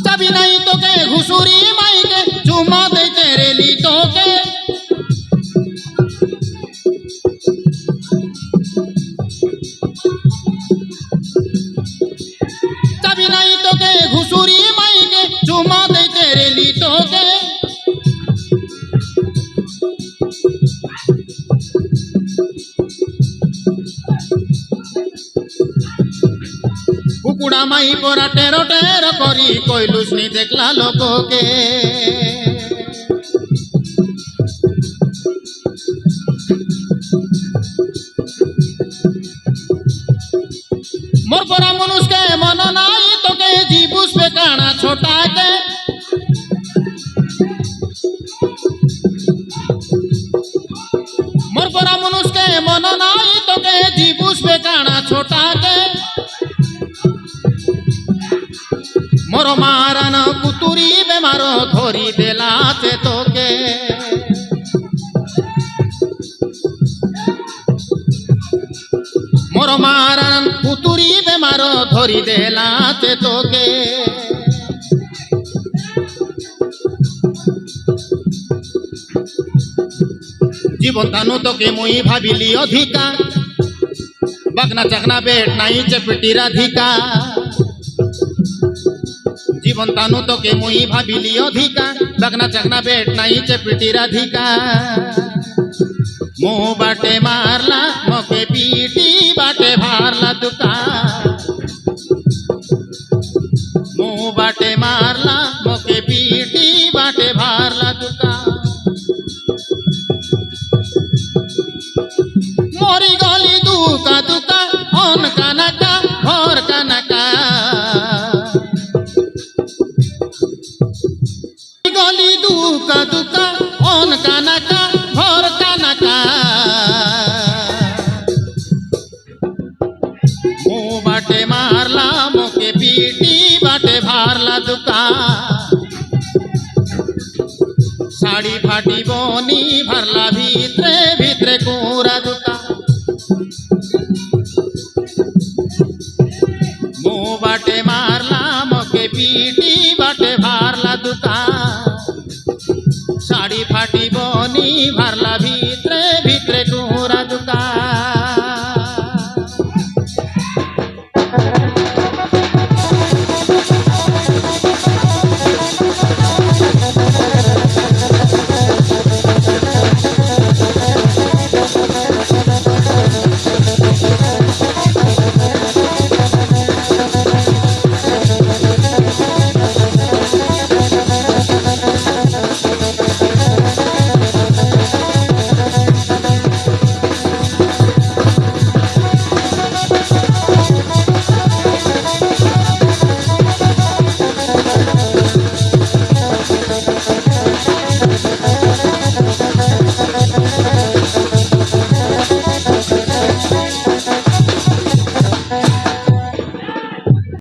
চাবি নাই তোকে ঘুষুরি মাইকে চুমা দিতে রেলি তোকে চাবি নাই তোকে ঘুষুরি মাইকে চুমা দিতে রেলি তোকে কুকুড়া মাই পরা টেরো টেরো করি কইলুসনি দেখলা লোককে মোর পরা মনুষকে মন নাই তোকে জীবুসবে কানা ছোটাকে মোর পরা মনুষকে মন নাই তোকে জীবুসবে কানা ছোটাকে মোর মারান কুতুরি বেমার ধরি দেলাছে তোকে মোর মারান কুতুরি বেমার ধরি দেলাছে তোকে জীবন তানু তোকে মুই ভাবিলি অধিকা বাগনা চাকনা বেট নাই চেপটি রাধিকা জীবন তানু তোকে মুই ভাবিলি অধিকা বাগনা চাকনা বেট নাই চেপটি রাধিকা মো বাটে মারলা মকে পিটি বাটে ভারলা দুকা মো বাটে মারলা মকে পিটি বাটে ভারলা দুকা মরি গলি দুকা দুকা অন কানাকা ভর কানাকা গলি দুকা দুকা অন কানাকা ভর কানাকা মো বাটে মারলা মোকে পিটি বাটে ভারলা দুকা শাড়ি ফাটি বনি ভারলা ভিতরে ভিতরে কুরা দুকা মো বাটে মারলা মোকে পিটি বাটে ভারলা দুকা শাড়ি ফাটি বনি ভারলা